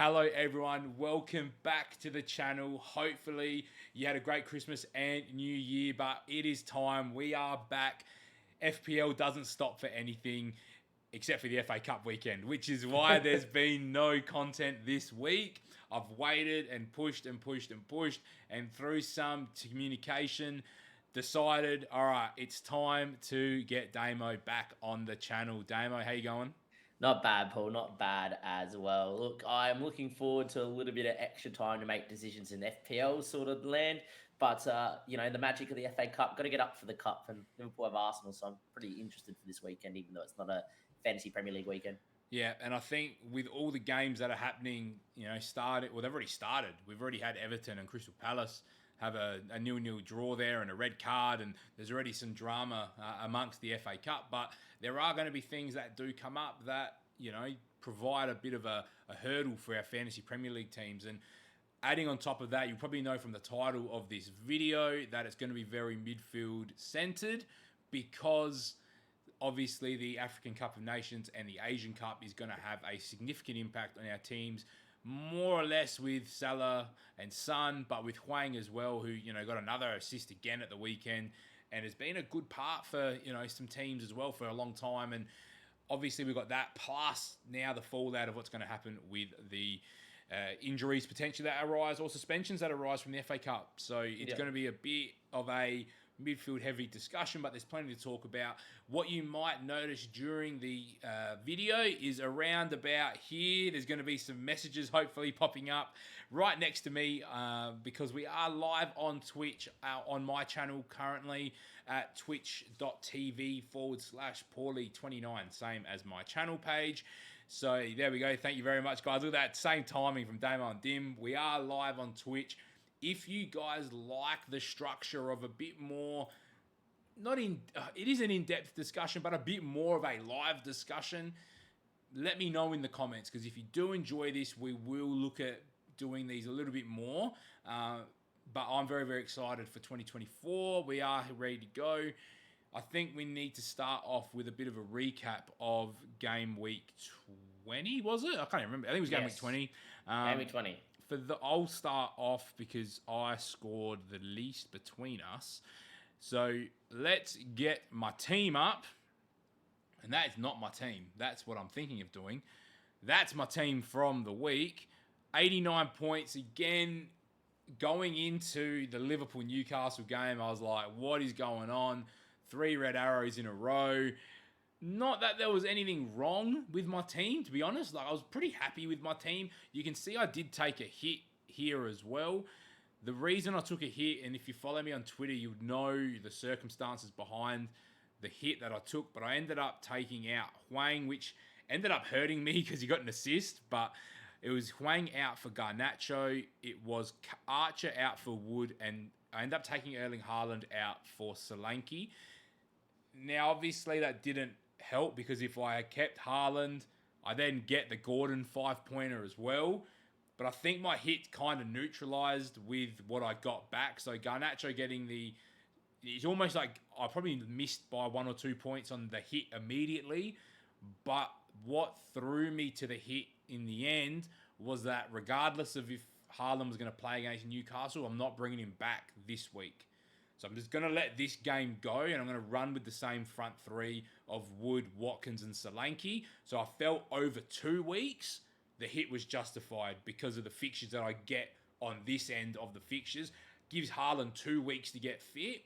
Hello everyone, welcome back to the channel. Hopefully you had a great Christmas and New Year, but it is time. We are back. FPL doesn't stop for anything except for the FA Cup weekend, which is why there's been no content this week. I've waited and pushed and pushed and pushed, and through some communication decided, all right, it's time to get Damo back on the channel. Damo, how you going? Not bad, Paul. Not bad as well. Look, I'm looking forward to a little bit of extra time to make decisions in FPL sort of land. But, the magic of the FA Cup, got to get up for the Cup, and Liverpool have Arsenal, so I'm pretty interested for this weekend, even though it's not a fantasy Premier League weekend. Yeah, and I think with all the games that are happening, started. Well, they've already started. We've already had Everton and Crystal Palace have a 0-0 draw there and a red card, and there's already some drama amongst the FA Cup. But there are going to be things that do come up that provide a bit of a hurdle for our fantasy Premier League teams. And adding on top of that, you probably know from the title of this video that it's going to be very midfield centered because obviously the African Cup of Nations and the Asian Cup is going to have a significant impact on our teams, more or less with Salah and Son, but with Hwang as well, who got another assist again at the weekend and has been a good part for some teams as well for a long time. And obviously we've got that plus now the fallout of what's going to happen with the injuries potentially that arise or suspensions that arise from the FA Cup. So it's going to be a bit of a midfield heavy discussion, but there's plenty to talk about. What you might notice during the video is around about here there's going to be some messages hopefully popping up right next to me because we are live on Twitch on my channel currently at twitch.tv/Paulie29, same as my channel page. So there we go. Thank you very much, guys. Look at that same timing from Damo and Dim. We are live on Twitch. If you guys like the structure of a bit more, it is an in-depth discussion, but a bit more of a live discussion, let me know in the comments, because if you do enjoy this, we will look at doing these a little bit more. But I'm very, very excited for 2024. We are ready to go. I think we need to start off with a bit of a recap of game week 20, was it? I can't even remember. I think it was game week 20. Game week 20. I'll start off because I scored the least between us. So let's get my team up. And that is not my team. That's what I'm thinking of doing. That's my team from the week. 89 points again. Going into the Liverpool-Newcastle game, I was like, what is going on? 3 red arrows in a row. Not that there was anything wrong with my team, to be honest. Like, I was pretty happy with my team. You can see I did take a hit here as well. The reason I took a hit, and if you follow me on Twitter, you would know the circumstances behind the hit that I took, but I ended up taking out Hwang, which ended up hurting me because he got an assist, but it was Hwang out for Garnacho, it was Archer out for Wood, and I ended up taking Erling Haaland out for Solanke. Now, obviously, that didn't help because if I had kept Haaland, I then get the Gordon 5-pointer as well. But I think my hit kind of neutralized with what I got back. So Garnacho getting it's almost like I probably missed by 1 or 2 points on the hit immediately. But what threw me to the hit in the end was that regardless of if Haaland was going to play against Newcastle, I'm not bringing him back this week. So I'm just going to let this game go, and I'm going to run with the same front three of Wood, Watkins, and Solanke. So I felt over 2 weeks, the hit was justified because of the fixtures that I get on this end of the fixtures. Gives Haaland 2 weeks to get fit,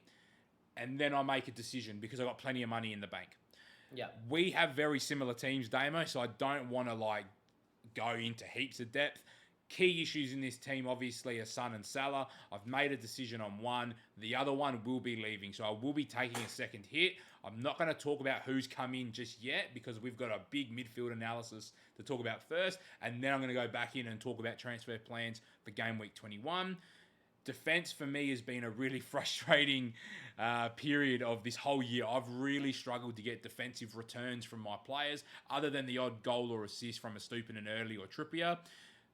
and then I make a decision because I got plenty of money in the bank. Yeah. We have very similar teams, Damo, so I don't want to go into heaps of depth. Key issues in this team, obviously, are Son and Salah. I've made a decision on one. The other one will be leaving, so I will be taking a second hit. I'm not going to talk about who's come in just yet because we've got a big midfield analysis to talk about first, and then I'm going to go back in and talk about transfer plans for game week 21. Defense for me has been a really frustrating period of this whole year. I've really struggled to get defensive returns from my players, other than the odd goal or assist from a Stupin and Early or Trippier.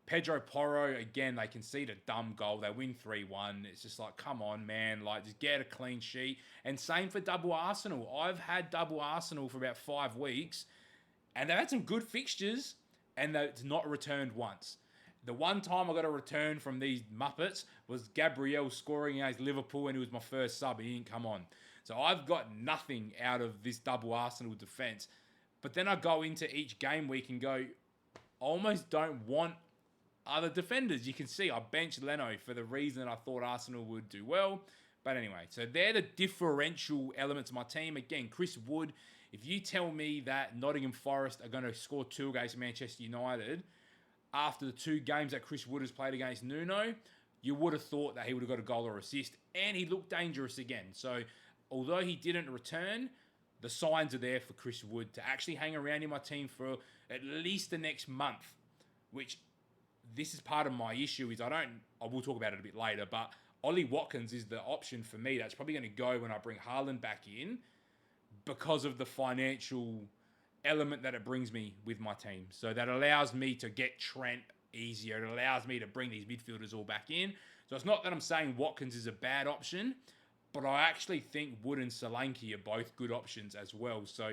Pedro Porro, again, they concede a dumb goal. They win 3-1. It's just like, come on, man. Just get a clean sheet. And same for double Arsenal. I've had double Arsenal for about 5 weeks, and they've had some good fixtures, and it's not returned once. The one time I got a return from these Muppets was Gabriel scoring against Liverpool, and it was my first sub, and he didn't come on. So I've got nothing out of this double Arsenal defence. But then I go into each game week and go, I almost don't want other defenders. You can see I benched Leno for the reason I thought Arsenal would do well. But anyway, so they're the differential elements of my team. Again, Chris Wood, if you tell me that Nottingham Forest are going to score 2 against Manchester United after the 2 games that Chris Wood has played against Nuno, you would have thought that he would have got a goal or assist, and he looked dangerous again. So although he didn't return, the signs are there for Chris Wood to actually hang around in my team for at least the next month, which this is part of my issue is I will talk about it a bit later, but Ollie Watkins is the option for me that's probably going to go when I bring Haaland back in because of the financial element that it brings me with my team. So that allows me to get Trent easier. It allows me to bring these midfielders all back in. So it's not that I'm saying Watkins is a bad option, but I actually think Wood and Solanke are both good options as well. So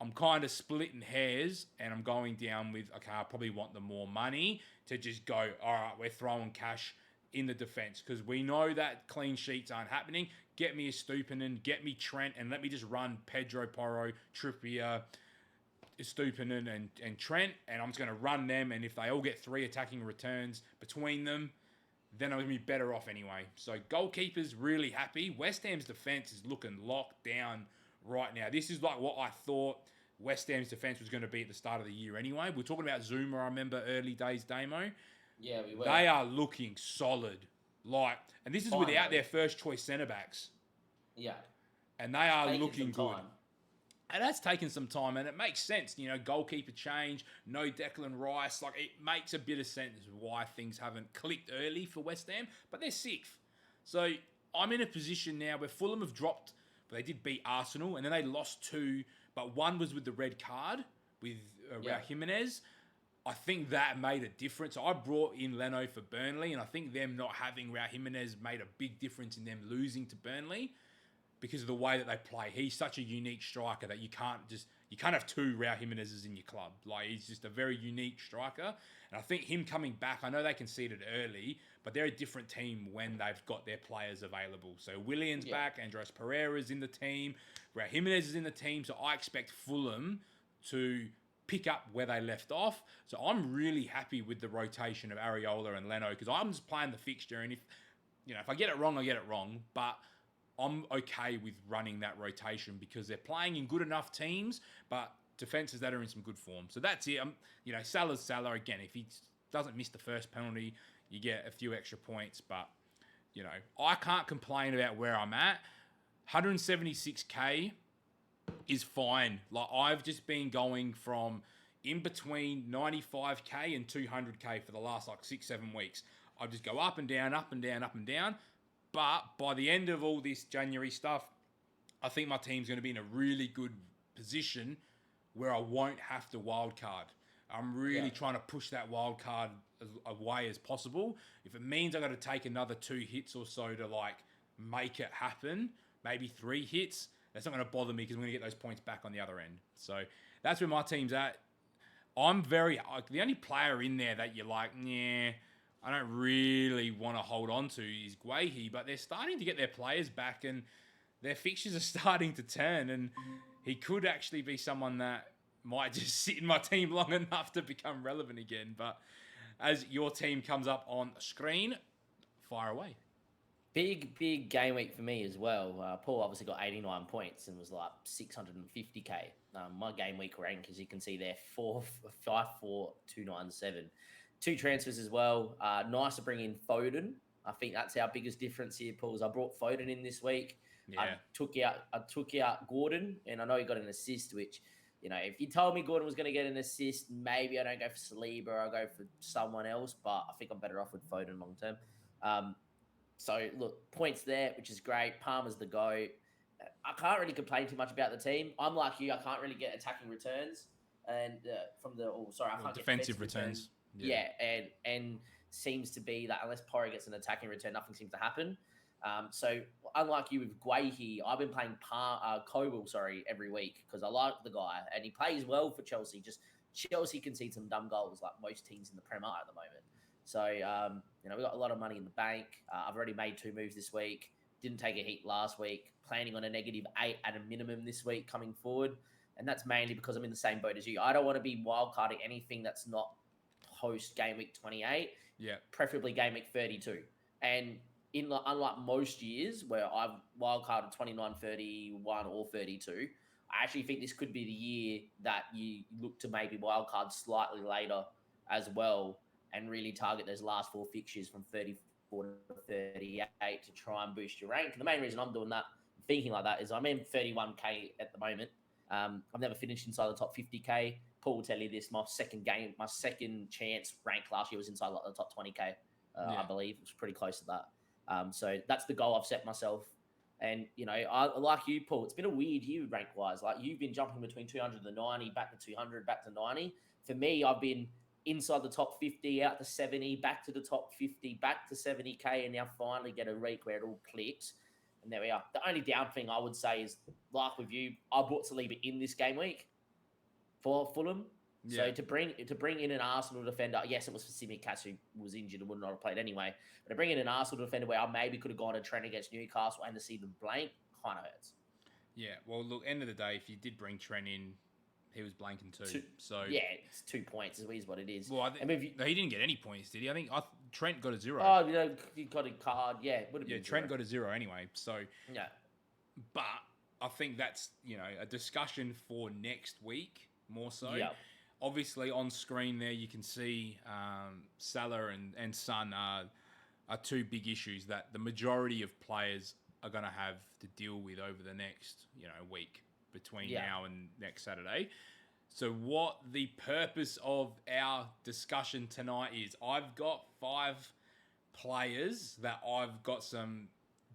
I'm kind of splitting hairs and I'm going down with, okay, I probably want the more money to just go, all right, we're throwing cash in the defence because we know that clean sheets aren't happening. Get me a Stupinan, get me Trent, and let me just run Pedro Porro, Trippier, Stupinan and Trent, and I'm just going to run them, and if they all get 3 attacking returns between them, then I'm going to be better off anyway. So goalkeeper's really happy. West Ham's defence is looking locked down right now. This is like what I thought West Ham's defence was going to be at the start of the year anyway. We were talking about Zuma, I remember, early days Damo. Yeah, we were. They are looking solid. And this is without their first choice centre-backs. Yeah. And they are looking good. And that's taken some time, and it makes sense. You know, goalkeeper change, no Declan Rice. Like, it makes a bit of sense why things haven't clicked early for West Ham, but they're 6th. So I'm in a position now where Fulham have dropped, but they did beat Arsenal, and then they lost 2, but 1 was with the red card with Raul Jimenez. I think that made a difference. I brought in Leno for Burnley, and I think them not having Raul Jimenez made a big difference in them losing to Burnley because of the way that they play. He's such a unique striker that you can't have 2 Raul Jimenezes in your club. Like, he's just a very unique striker. And I think him coming back, I know they conceded early, but they're a different team when they've got their players available. So Willian's back, Andres Pereira's in the team, Raul Jimenez is in the team. So I expect Fulham to pick up where they left off. So I'm really happy with the rotation of Areola and Leno because I'm just playing the fixture, and if I get it wrong, I get it wrong. But I'm okay with running that rotation because they're playing in good enough teams, but defenses that are in some good form. So that's it. Salah's Salah again. If he doesn't miss the first penalty, you get a few extra points. But I can't complain about where I'm at. 176k is fine. Like, I've just been going from in between 95k and 200k for the last 6-7 weeks. I just go up and down, up and down, up and down. But by the end of all this January stuff, I think my team's going to be in a really good position where I won't have to wildcard. I'm really trying to push that wildcard away as possible. If it means I've got to take another 2 hits or so to make it happen, maybe 3 hits, that's not going to bother me because I'm going to get those points back on the other end. So that's where my team's at. I'm the only player in there that you're like, nah, I don't really want to hold on to is Guehi, but they're starting to get their players back and their fixtures are starting to turn, and he could actually be someone that might just sit in my team long enough to become relevant again. But as your team comes up on screen, fire away. Big game week for me as well. Paul obviously got 89 points and was like 650k. My game week rank, as you can see there, 54297. 2 transfers as well. Nice to bring in Foden. I think that's our biggest difference here, Paul. I brought Foden in this week. Yeah. I took out Gordon, and I know he got an assist, which, if you told me Gordon was going to get an assist, maybe I don't go for Saliba, I'll go for someone else, but I think I'm better off with Foden long term. So, look, points there, which is great. Palmer's the GOAT. I can't really complain too much about the team. I'm like you, I can't really get attacking returns. And I can't get defensive returns. Yeah, and seems to be that unless Porro gets an attacking return, nothing seems to happen. So unlike you with Guehi, I've been playing Koval, every week because I like the guy and he plays well for Chelsea. Just Chelsea concede some dumb goals like most teams in the Premier at the moment. So, we got a lot of money in the bank. I've already made 2 moves this week. Didn't take a hit last week. Planning on a -8 at a minimum this week coming forward. And that's mainly because I'm in the same boat as you. I don't want to be wildcarding anything that's not post game week 28, Yeah. preferably game week 32. And unlike most years where I've wildcarded 29, 31, or 32, I actually think this could be the year that you look to maybe wildcard slightly later as well and really target those last 4 fixtures from 34 to 38 to try and boost your rank. And the main reason I'm doing that, thinking like that, is I'm in 31k at the moment. I've never finished inside the top 50k. Paul will tell you this. My second chance rank last year was inside like the top 20k. I believe it was pretty close to that. So that's the goal I've set myself. And I like you, Paul. It's been a weird year rank wise. Like you've been jumping between 200 and 90, back to 200, back to 90. For me, I've been inside the top 50, out to 70, back to the top 50, back to 70k, and now finally get a week where it all clicks. And there we are. The only down thing I would say is, like with you, I brought Saliba in this game week for Fulham. Yeah. So to bring in an Arsenal defender, yes, it was for Simicas who was injured and would not have played anyway. But to bring in an Arsenal defender where I maybe could have gone to Trent against Newcastle and to see them blank kind of hurts. Yeah, well, look, end of the day, if you did bring Trent in, he was blanking too. So yeah, it's 2 points is what it is. Well, he didn't get any points, did he? I think Trent got a 0. Oh, he got a card. Yeah, would have been Trent 0. got a 0 anyway. So yeah, but I think that's a discussion for next week more so. Yeah. Obviously, on screen there, you can see Salah and Son are 2 big issues that the majority of players are going to have to deal with over the next week between now and next Saturday. So what the purpose of our discussion tonight is, I've got 5 players that I've got some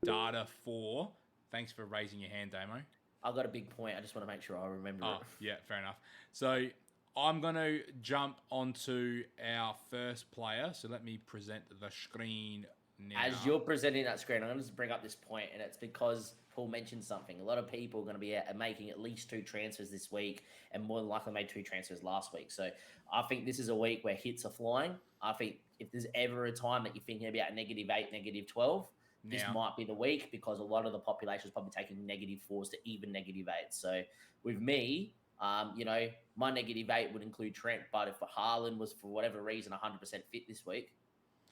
data for. Thanks for raising your hand, Damo. I've got a big point. I just want to make sure I remember it. Yeah, fair enough. So I'm going to jump onto our first player. So let me present the screen now. As you're presenting that screen, I'm going to just bring up this point, and it's because Paul mentioned something. A lot of people are going to be making at least 2 transfers this week, and more than likely made 2 transfers last week. So I think this is a week where hits are flying. I think if there's ever a time that you're thinking about -8, -12, this might be the week, because a lot of the population is probably taking -4s to even -8s. So with me, my -8 would include Trent, but if Haaland was for whatever reason 100% fit this week,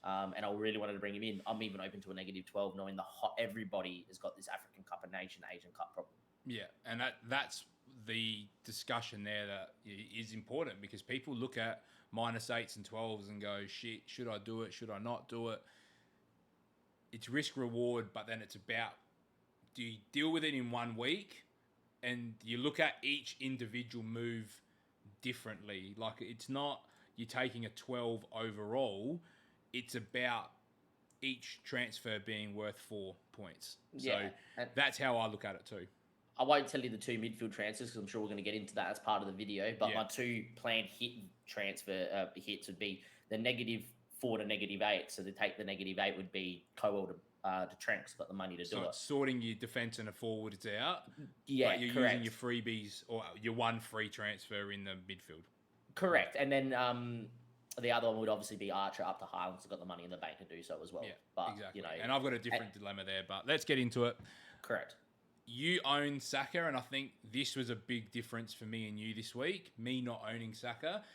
and I really wanted to bring him in, I'm even open to a -12, knowing everybody has got this African Cup of Nations, Asian Cup problem. Yeah, and that's the discussion there that is important, because people look at -8s and 12s and go, shit, should I do it? Should I not do it? It's risk reward, but then it's about, do you deal with it in 1 week? And you look at each individual move differently. Like, it's not you're taking a 12 overall. It's about each transfer being worth 4 points. So that's how I look at it too. I won't tell you the 2 midfield transfers, because I'm sure we're going to get into that as part of the video. But my 2 planned transfer hits would be the -4 to -8. So to take the -8 would be Colwell to Trent, because I've got the money to do it. Sorting your defence and a forwards out. Yeah, but you're correct. using your freebies or your 1 free transfer in the midfield. Correct. And then the other one would obviously be Archer up to Haaland. I've got the money in the bank to do so as well. Yeah, but, exactly. And I've got a different dilemma there, but let's get into it. Correct. You own Saka, and I think this was a big difference for me and you this week, me not owning Saka.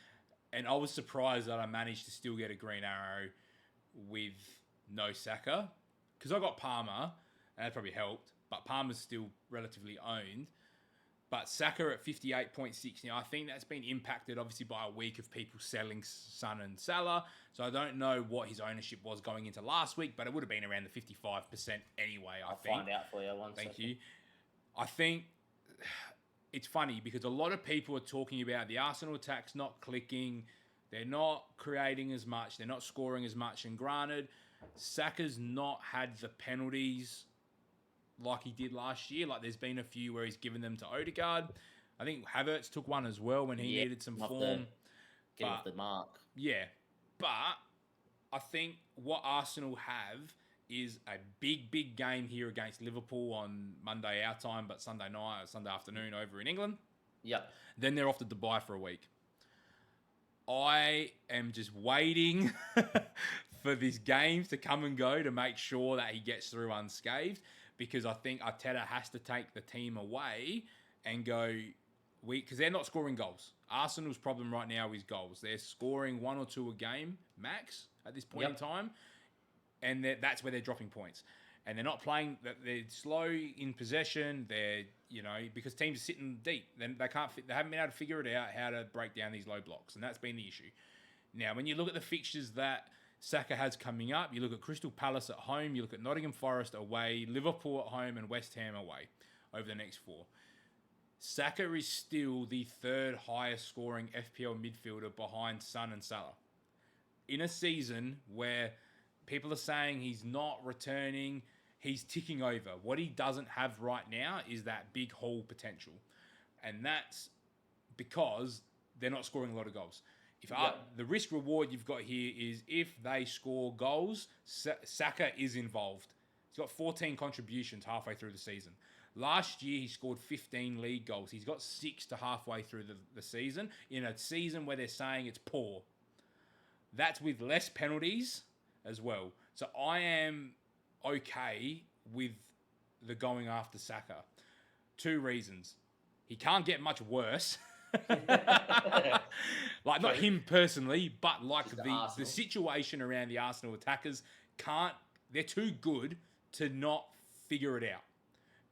And I was surprised that I managed to still get a green arrow with no Saka, because I got Palmer, and that probably helped, but Palmer's still relatively owned. But Saka at 58.6 now, I think that's been impacted obviously by a week of people selling Son and Salah. So I don't know what his ownership was going into last week, but it would have been around the 55% anyway, I think. I'll find out for you Thank you. I think it's funny because a lot of people are talking about the Arsenal attacks not clicking. They're not creating as much. They're not scoring as much. And granted, Saka's not had the penalties like he did last year. Like, there's been a few where he's given them to Odegaard. I think Havertz took one as well when he needed some form. Get off the mark. Yeah. But I think what Arsenal have is a big game here against Liverpool on Monday our time, but Sunday night or Sunday afternoon over in England. Yep. Then they're off to Dubai for a week. I am just waiting for these games to come and go to make sure that he gets through unscathed, because I think Arteta has to take the team away and go, because they're not scoring goals. Arsenal's problem right now is goals. They're scoring 1 or 2 a game max at this point in time, and that's where they're dropping points. And they're not playing. They're slow in possession. They're because teams are sitting deep. Then they can't. They haven't been able to figure it out how to break down these low blocks, and that's been the issue. Now, when you look at the fixtures that Saka has coming up, you look at Crystal Palace at home, you look at Nottingham Forest away, Liverpool at home, and West Ham away over the next 4. Saka is still the 3rd highest scoring FPL midfielder behind Son and Salah. In a season where people are saying he's not returning, he's ticking over. What he doesn't have right now is that big haul potential. And that's because they're not scoring a lot of goals. The risk reward you've got here is if they score goals, Saka is involved. He's got 14 contributions halfway through the season. Last year, he scored 15 league goals. He's got 6 to halfway through the season, in a season where they're saying it's poor. That's with less penalties as well. So I am okay with the going after Saka. 2 reasons. He can't get much worse. Like, not him personally, but like the situation around the Arsenal attackers they're too good to not figure it out.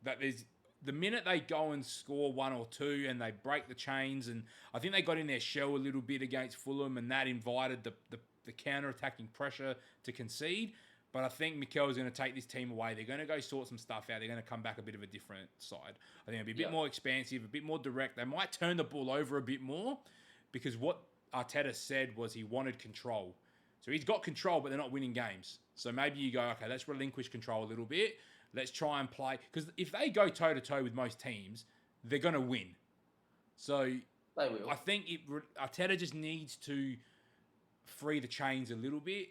That there's the minute they go and score 1 or 2 and they break the chains, and I think they got in their shell a little bit against Fulham, and that invited the counter-attacking pressure to concede. But I think Mikel's going to take this team away. They're going to go sort some stuff out. They're going to come back a bit of a different side. I think it'll be a bit more expansive, a bit more direct. They might turn the ball over a bit more, because what Arteta said was he wanted control. So he's got control, but they're not winning games. So maybe you go, okay, let's relinquish control a little bit. Let's try and play. Because if they go toe-to-toe with most teams, they're going to win. So they will. I think Arteta just needs to free the chains a little bit.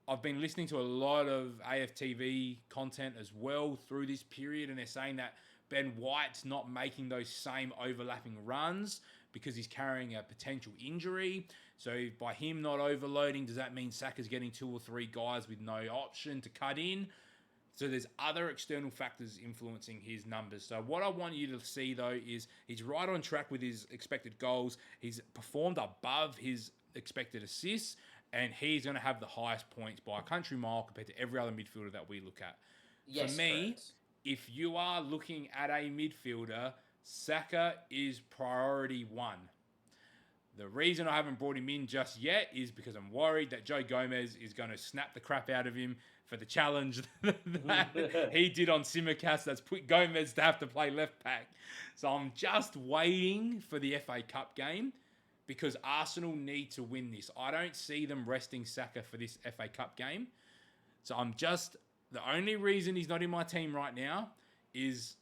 I've been listening to a lot of AFTV content as well through this period, and they're saying that Ben White's not making those same overlapping runs because he's carrying a potential injury. So by him not overloading, does that mean Saka's getting 2 or 3 guys with no option to cut in? So there's other external factors influencing his numbers. So what I want you to see, though, is he's right on track with his expected goals. He's performed above his expected assists, and he's going to have the highest points by a country mile compared to every other midfielder that we look at. Yes, for me, friends. If you are looking at a midfielder, Saka is priority 1. The reason I haven't brought him in just yet is because I'm worried that Joe Gomez is going to snap the crap out of him for the challenge that he did on Simicast. That's put Gomez to have to play left back. So I'm just waiting for the FA Cup game, because Arsenal need to win this. I don't see them resting Saka for this FA Cup game. So the only reason he's not in my team right now is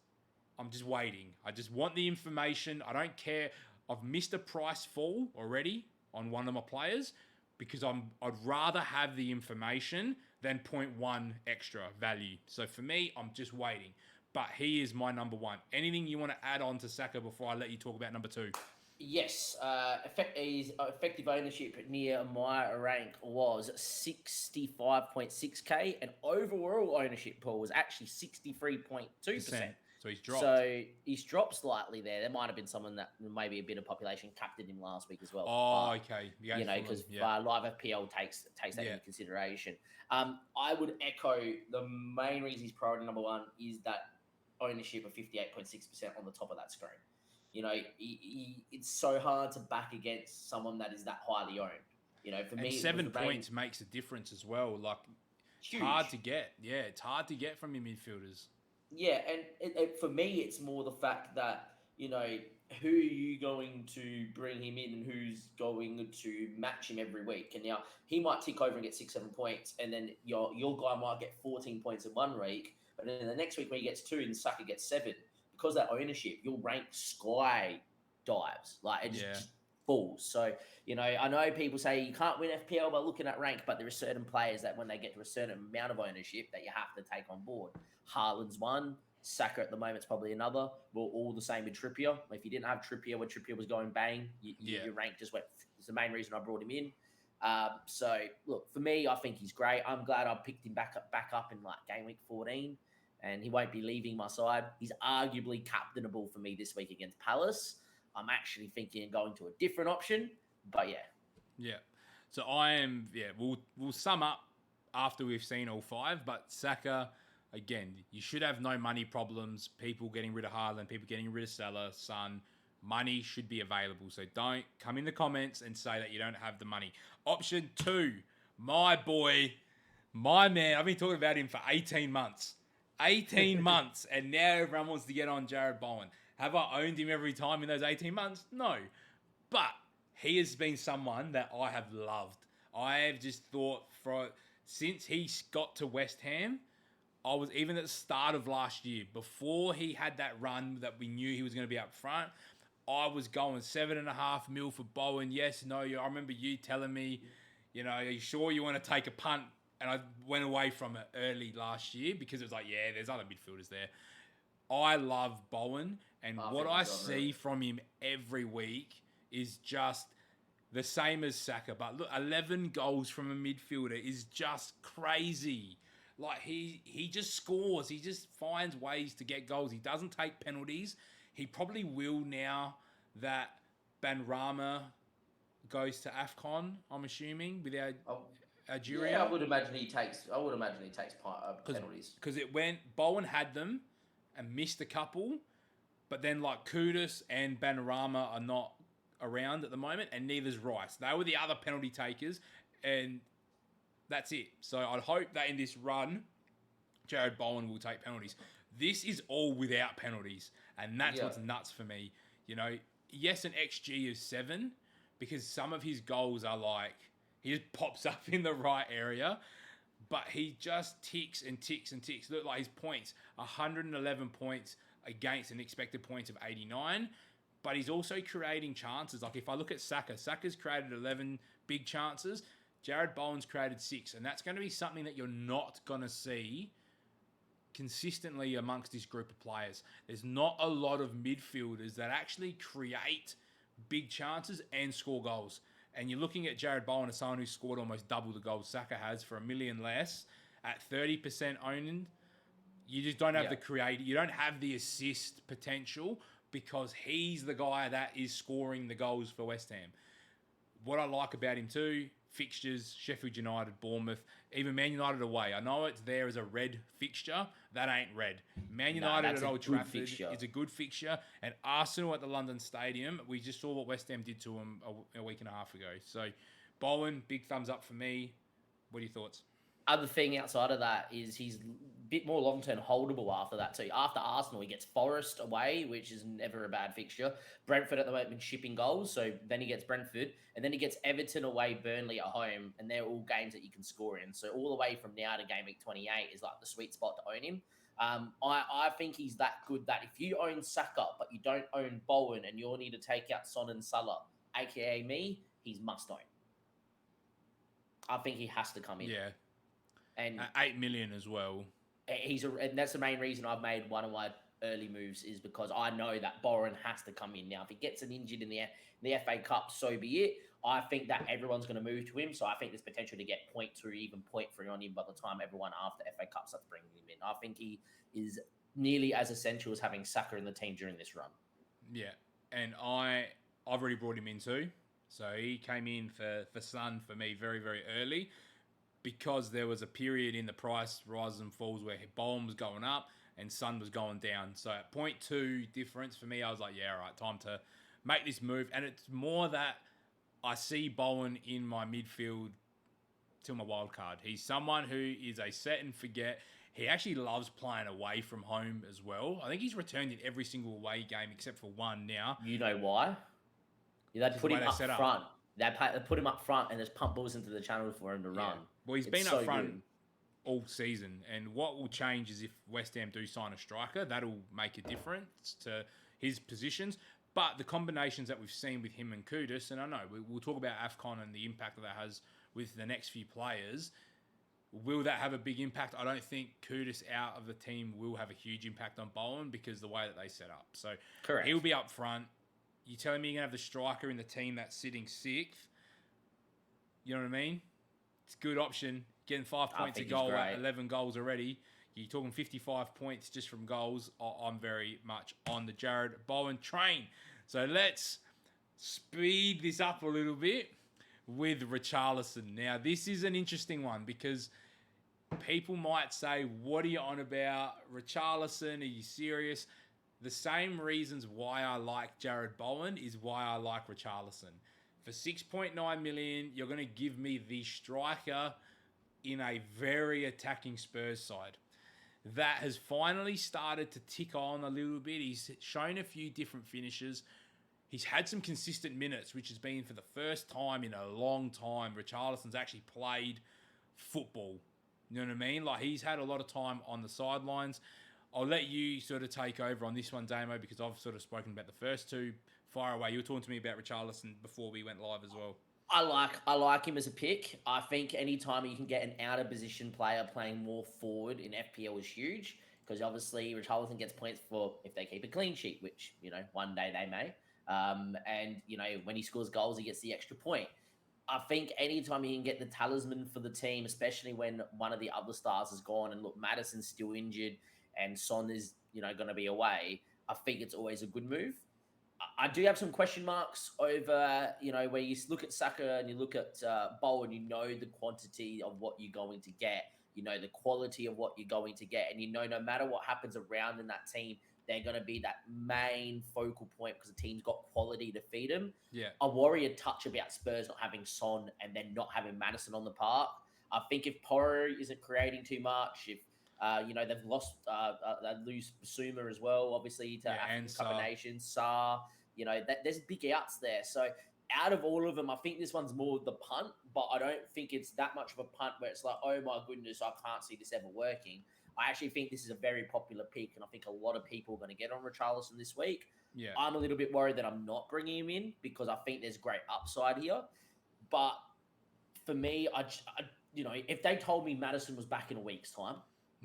I'm just waiting. I just want the information. I don't care. I've missed a price fall already on one of my players, because I'd rather have the information than 0.1 extra value. So for me, I'm just waiting. But he is my number 1. Anything you want to add on to Saka before I let you talk about number 2? Yes, his effective ownership near my rank was 65.6k, and overall ownership pool was actually 63.2%. So he's dropped. So he's dropped slightly there. There might have been someone that maybe a bit of population captained him last week as well. Oh, okay. Because live FPL takes that into consideration. I would echo the main reason he's priority number 1 is that ownership of 58.6% on the top of that screen. It's so hard to back against someone that is that highly owned. For me, 7 points makes a difference as well. Like, it's hard to get. Yeah, it's hard to get from your midfielders. Yeah, and for me, it's more the fact that, who are you going to bring him in and who's going to match him every week? And now he might tick over and get 6-7 points, and then your guy might get 14 points in 1 week, but then the next week when he gets 2 and Saka gets 7, because of that ownership, your rank sky dives. Like, it just falls. So, I know people say you can't win FPL by looking at rank, but there are certain players that when they get to a certain amount of ownership that you have to take on board. Haaland's one. Saka at the moment is probably another. We're all the same with Trippier. If you didn't have Trippier when Trippier was going bang, your rank just went the main reason I brought him in. So look, for me, I think he's great. I'm glad I picked him back up in like game week 14, and he won't be leaving my side. He's arguably captainable for me this week against Palace. I'm actually thinking of going to a different option, but yeah. Yeah. So I am. Yeah. We'll sum up after we've seen all 5. But Saka, again, you should have no money problems. People getting rid of Haaland, people getting rid of Salah, Son. Money should be available. So don't come in the comments and say that you don't have the money. Option 2, my boy, my man. I've been talking about him for 18 months. 18 months. And now everyone wants to get on Jared Bowen. Have I owned him every time in those 18 months? No. But he has been someone that I have loved. I have just thought since he got to West Ham, I was even at the start of last year, before he had that run that we knew he was going to be up front, I was going 7.5 mil for Bowen. Yes, no, I remember you telling me, are you sure you want to take a punt? And I went away from it early last year because it was like, yeah, there's other midfielders there. I love Bowen, and what I see from him every week is just the same as Saka. But look, 11 goals from a midfielder is just crazy. Like, he just scores. He just finds ways to get goals. He doesn't take penalties. He probably will now that Benrahma goes to AFCON, I'm assuming, with Algeria. Yeah, I would imagine he takes penalties. Because Bowen had them and missed a couple, but then like Kudus and Benrahma are not around at the moment, and neither's Rice. They were the other penalty takers, and that's it. So I'd hope that in this run, Jared Bowen will take penalties. This is all without penalties, and that's what's nuts for me. Yes, an XG of 7, because some of his goals are like, he just pops up in the right area, but he just ticks and ticks and ticks. Look, like his points, 111 points against an expected points of 89, but he's also creating chances. Like if I look at Saka's created 11 big chances, Jared Bowen's created 6, and that's going to be something that you're not going to see consistently amongst this group of players. There's not a lot of midfielders that actually create big chances and score goals. And you're looking at Jared Bowen as someone who scored almost double the goals Saka has for $1 million less at 30% owned. You just don't have the creative, you don't have the assist potential, because he's the guy that is scoring the goals for West Ham. What I like about him too, fixtures, Sheffield United, Bournemouth, even Man United away. I know it's there as a red fixture. That ain't red. Man United at Old Trafford is a good fixture. And Arsenal at the London Stadium, we just saw what West Ham did to them a week and a half ago. So, Bowen, big thumbs up for me. What are your thoughts? Other thing outside of that is he's a bit more long-term holdable after that. So after Arsenal, he gets Forest away, which is never a bad fixture. Brentford at the moment shipping goals, so then he gets Brentford, and then he gets Everton away, Burnley at home, and they're all games that you can score in. So all the way from now to game week 28 is like the sweet spot to own him. I think he's that good that if you own Saka but you don't own Bowen and you'll need to take out Son and Salah, aka me, he's must own. I think he has to come in. Yeah. And 8 million as well. And that's the main reason I've made one of my early moves, is because I know that Bowen has to come in now. If he gets an injured in the FA Cup, so be it. I think that everyone's going to move to him, so I think there's potential to get 0.2, even 0.3 on him by the time everyone after FA Cup starts bringing him in. I think he is nearly as essential as having Saka in the team during this run. Yeah, and I've already brought him in too. So he came in for Son for me very, very early, because there was a period in the price rises and falls where Bowen was going up and Son was going down. So at 0.2 difference for me, I was like, yeah, all right, time to make this move. And it's more that I see Bowen in my midfield till my wild card. He's someone who is a set and forget. He actually loves playing away from home as well. I think he's returned in every single away game except for one now. You know why? They put him up front. They put him up front and just pump balls into the channel for him to run. Well, he's been up front all season. And what will change is if West Ham do sign a striker, that'll make a difference to his positions. But the combinations that we've seen with him and Kudus, and I know we'll talk about AFCON and the impact that has with the next few players. Will that have a big impact? I don't think Kudus out of the team will have a huge impact on Bowen because the way that they set up. So correct. He'll be up front. You telling me you're going to have the striker in the team that's sitting 6th You know what I mean? It's a good option. Getting 5 I points a think he's goal at great. 11 goals already. You're talking 55 points just from goals. I'm very much on the Jared Bowen train. So let's speed this up a little bit with Richarlison. Now, this is an interesting one because people might say, what are you on about? Richarlison, are you serious? The same reasons why I like Jared Bowen is why I like Richarlison. For 6.9 million, you're going to give me the striker in a very attacking Spurs side that has finally started to tick on a little bit. He's shown a few different finishes. He's had some consistent minutes, which has been for the first time in a long time. Richarlison's actually played football. You know what I mean? Like, he's had a lot of time on the sidelines. I'll let you sort of take over on this one, Damo, because I've sort of spoken about the first two. Fire away. You were talking to me about Richarlison before we went live as well. I like him as a pick. I think anytime you can get an out of position player playing more forward in FPL is huge, because obviously Richarlison gets points for if they keep a clean sheet, which one day they may. And when he scores goals, he gets the extra point. I think anytime you can get the talisman for the team, especially when one of the other stars is gone, and look, Madison's still injured and Son is going to be away, I think it's always a good move. I do have some question marks over, where you look at Saka and you look at Bowen, the quantity of what you're going to get, the quality of what you're going to get. And no matter what happens around in that team, they're going to be that main focal point because the team's got quality to feed them. Yeah. I worry a touch about Spurs not having Son and then not having Madison on the park. I think if Porro isn't creating too much, if they've lost, they lose Basuma as well, obviously, to African Cup of Nations, Saar, there's big outs there. So out of all of them, I think this one's more the punt, but I don't think it's that much of a punt where it's like, oh my goodness, I can't see this ever working. I actually think this is a very popular pick, and I think a lot of people are going to get on Richarlison this week. Yeah. I'm a little bit worried that I'm not bringing him in because I think there's great upside here. But for me, if they told me Madison was back in a week's time,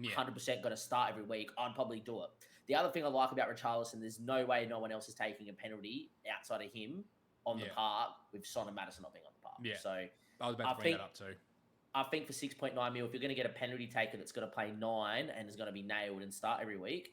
100% going to start every week, I'd probably do it. The other thing I like about Richarlison, there's no way no one else is taking a penalty outside of him on the park with Son and Madison not being on the park. Yeah. So I was about to bring that up too. I think for 6.9 mil, if you're going to get a penalty taker that's going to play 9 and is going to be nailed and start every week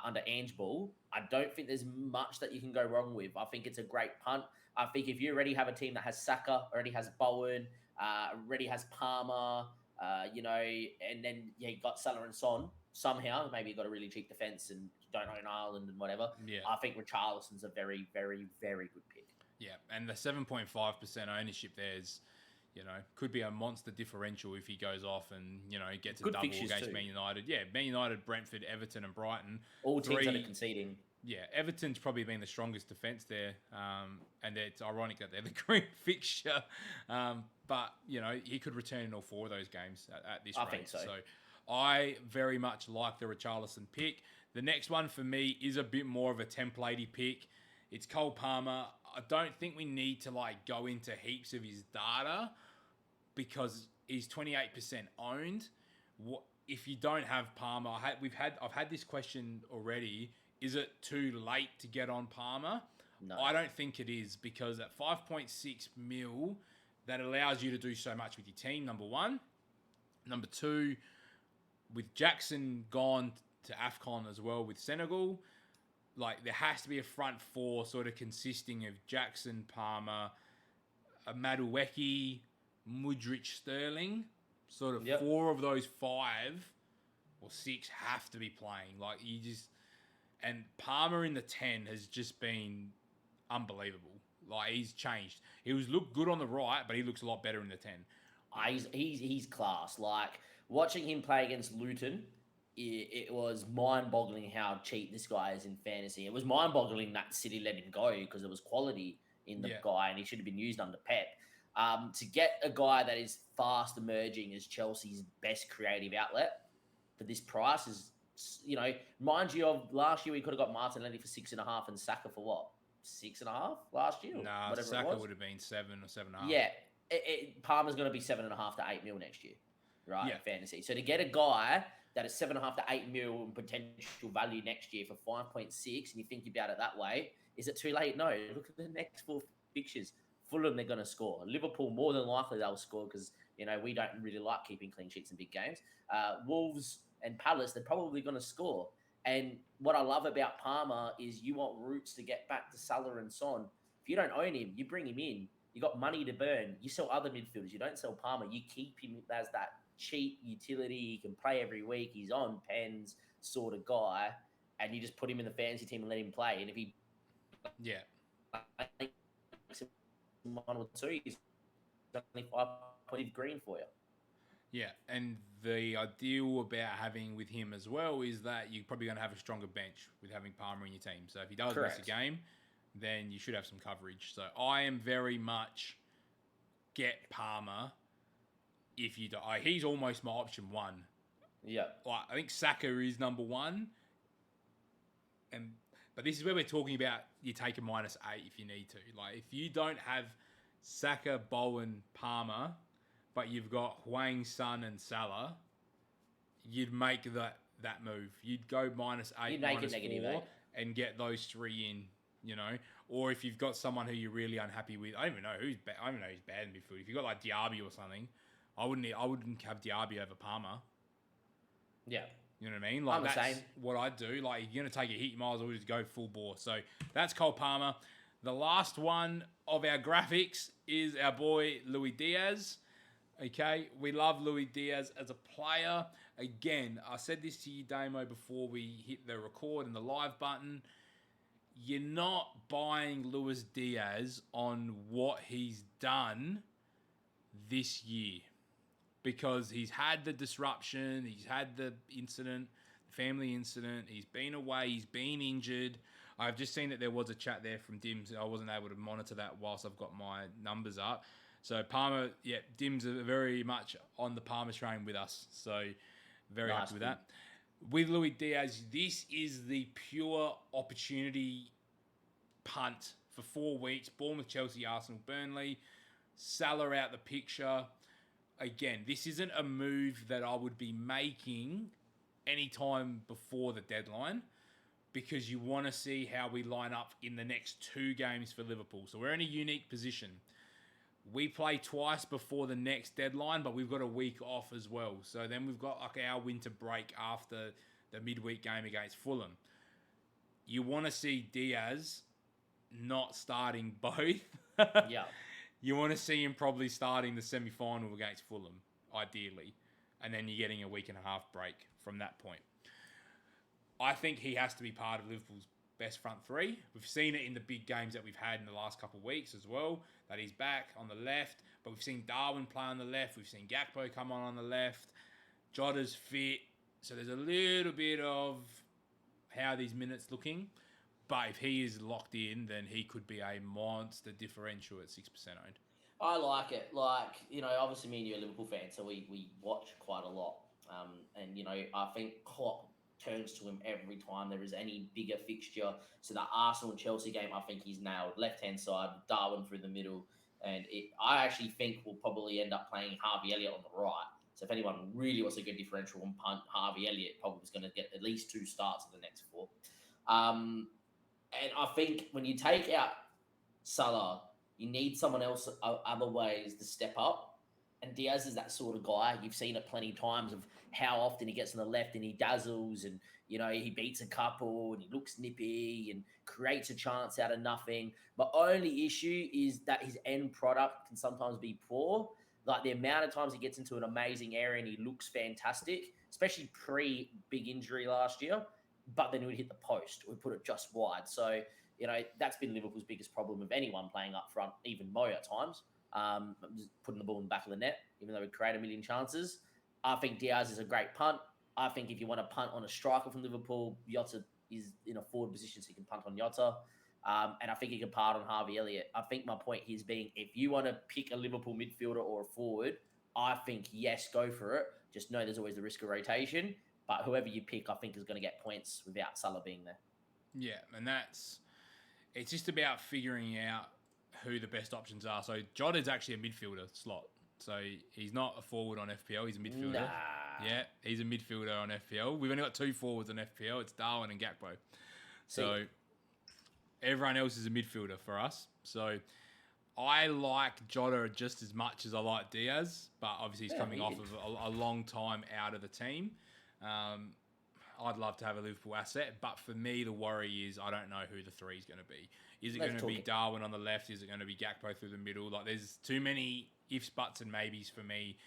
under Ange Ball, I don't think there's much that you can go wrong with. I think it's a great punt. I think if you already have a team that has Saka, already has Bowen, already has Palmer, and then you got Salah and Son, somehow, maybe you've got a really cheap defense and don't own Ireland and whatever. Yeah. I think Richarlison's a very, very, very good pick. Yeah, and the 7.5% ownership there is, could be a monster differential if he goes off and, gets a Good double against too. Man United. Yeah, Man United, Brentford, Everton and Brighton. All teams that are conceding. Yeah, Everton's probably been the strongest defence there. And it's ironic that they're the green fixture. But, he could return in all 4 of those games at this rate. I think so. So I very much like the Richarlison pick. The next one for me is a bit more of a templatey pick. It's Cole Palmer. I don't think we need to go into heaps of his data because he's 28% owned. What if you don't have Palmer? I've had this question already. Is it too late to get on Palmer? No. I don't think it is because at 5.6 mil, that allows you to do so much with your team, number one. Number two, with Jackson gone to AFCON as well with Senegal, there has to be a front 4 sort of consisting of Jackson, Palmer, Madueke, Mudryk, Sterling. Sort of 4 of those 5 or 6 have to be playing. And Palmer in the 10 has just been unbelievable. He's changed. He looked good on the right, but he looks a lot better in the 10. He's class. Watching him play against Luton, it was mind-boggling how cheap this guy is in fantasy. It was mind-boggling that City let him go because there was quality in the guy and he should have been used under Pep. To get a guy that is fast emerging as Chelsea's best creative outlet for this price is, mind you of last year we could have got Martinelli for 6.5 and Saka for what? 6.5 last year? Nah, Saka would have been 7 or 7.5. Yeah, Palmer's going to be 7.5 to 8 mil next year, right? In fantasy. So to get a guy that is 7.5 to 8 mil in potential value next year for 5.6, and you think about it that way, is it too late? No. Look at the next 4 fixtures. Fulham, they're going to score. Liverpool, more than likely, they'll score because, we don't really like keeping clean sheets in big games. Wolves and Palace, they're probably going to score. And what I love about Palmer is you want Roots to get back to Salah and Son. If you don't own him, you bring him in. You got money to burn. You sell other midfielders. You don't sell Palmer. You keep him as that cheap utility. He can play every week. He's on pens sort of guy. And you just put him in the fantasy team and let him play. And if he one or two, he's only 5 green for you. Yeah, and the ideal about having with him as well is that you're probably going to have a stronger bench with having Palmer in your team. So if he does miss a game, then you should have some coverage. So I am very much get Palmer if you do. He's almost my option one. Yeah. Like, I think Saka is number one. But this is where we're talking about you take a -8 if you need to. Like, if you don't have Saka, Bowen, Palmer, but you've got Hwang, Son, and Salah, you'd make that move. You'd go -8, you'd make -4, and get those three in, Or if you've got someone who you're really unhappy with, I don't even know who's bad. I don't even know who's bad in midfield. If you've got like Diaby or something, I wouldn't have Diaby over Palmer. Yeah. You know what I mean? Like, that's what I do. Like, if you're going to take a hit, you might as well just go full bore. So that's Cole Palmer. The last one of our graphics is our boy Luis Diaz. Okay, we love Luis Diaz as a player. Again, I said this to you, Damo, before we hit the record and the live button. You're not buying Luis Diaz on what he's done this year, because he's had the disruption, he's had the incident, the family incident, he's been away, he's been injured. I've just seen that there was a chat there from Dims. I wasn't able to monitor that whilst I've got my numbers up. So Palmer, yeah, Dims are very much on the Palmer train with us. So very happy with that. With Luis Diaz, this is the pure opportunity punt for 4 weeks. Bournemouth, Chelsea, Arsenal, Burnley. Salah out the picture. Again, this isn't a move that I would be making anytime before the deadline, because you want to see how we line up in the next 2 games for Liverpool. So we're in a unique position. We play twice before the next deadline, but we've got a week off as well. So then we've got like our winter break after the midweek game against Fulham. You want to see Diaz not starting both. Yeah. You want to see him probably starting the semi-final against Fulham, ideally. And then you're getting a week and a half break from that point. I think he has to be part of Liverpool's best front three. We've seen it in the big games that we've had in the last couple of weeks as well, that he's back on the left. But we've seen Darwin play on the left. We've seen Gakpo come on the left. Jota's fit. So there's a little bit of how these minutes looking. But if he is locked in, then he could be a monster differential at 6% owned. I like it. Like, obviously me and you are Liverpool fans, so we watch quite a lot. And, I think Klopp turns to him every time there is any bigger fixture. So the Arsenal and Chelsea game, I think he's nailed. Left-hand side, Darwin through the middle. And I actually think we'll probably end up playing Harvey Elliott on the right. So if anyone really wants a good differential and punt, Harvey Elliott probably is going to get at least 2 starts in the next 4. And I think when you take out Salah, you need someone else other ways to step up. And Diaz is that sort of guy. You've seen it plenty of times of how often he gets on the left and he dazzles and, he beats a couple and he looks nippy and creates a chance out of nothing. My only issue is that his end product can sometimes be poor. Like the amount of times he gets into an amazing area and he looks fantastic, especially pre-big injury last year. But then he would hit the post or put it just wide. So, that's been Liverpool's biggest problem with anyone playing up front, even Mo at times, just putting the ball in the back of the net, even though we create a million chances. I think Diaz is a great punt. I think if you want to punt on a striker from Liverpool, Jota is in a forward position, so you can punt on Jota. And I think you can punt on Harvey Elliott. I think my point here is being, if you want to pick a Liverpool midfielder or a forward, I think, yes, go for it. Just know there's always the risk of rotation. But whoever you pick, I think, is going to get points without Salah being there. Yeah, and it's just about figuring out who the best options are. So Jota's actually a midfielder slot. So he's not a forward on FPL. He's a midfielder. Nah. Yeah, he's a midfielder on FPL. We've only got 2 forwards on FPL. It's Darwin and Gakpo. So everyone else is a midfielder for us. So I like Jota just as much as I like Diaz, but obviously he's coming off of a long time out of the team. I'd love to have a Liverpool asset, but for me, the worry is I don't know who the three is going to be. Is it going to be Darwin on the left? Is it going to be Gakpo through the middle? Like, there's too many ifs, buts, and maybes for me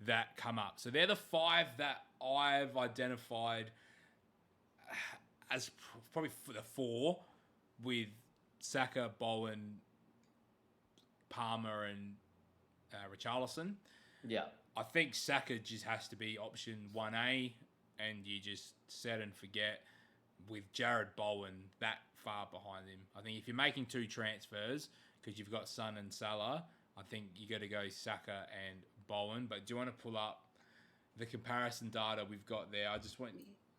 that come up. So they're the five that I've identified as probably the four, with Saka, Bowen, Palmer, and Richarlison. Yeah. I think Saka just has to be option 1A, and you just set and forget with Jared Bowen that far behind him. I think if you're making two transfers, because you've got Son and Salah, I think you got to go Saka and Bowen. But do you want to pull up the comparison data we've got there? I just want,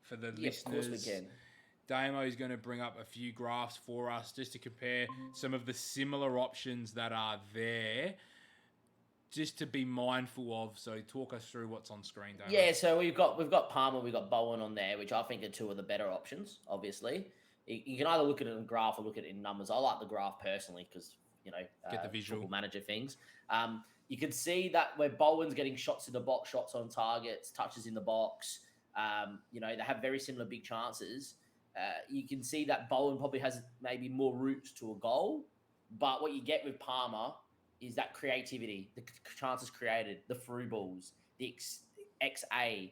for the listeners, of course we can. Damo is going to bring up a few graphs for us just to compare some of the similar options that are there, just to be mindful of. So talk us through what's on screen, Damo. Yeah, so we've got Palmer, we've got Bowen on there, which I think are two of the better options, obviously. You can either look at it in graph or look at it in numbers. I like the graph personally because, get the visual Football Manager things. You can see that where Bowen's getting shots in the box, shots on targets, touches in the box, they have very similar big chances. You can see that Bowen probably has maybe more routes to a goal, but what you get with Palmer is that creativity, the chances created, the through balls, the XA,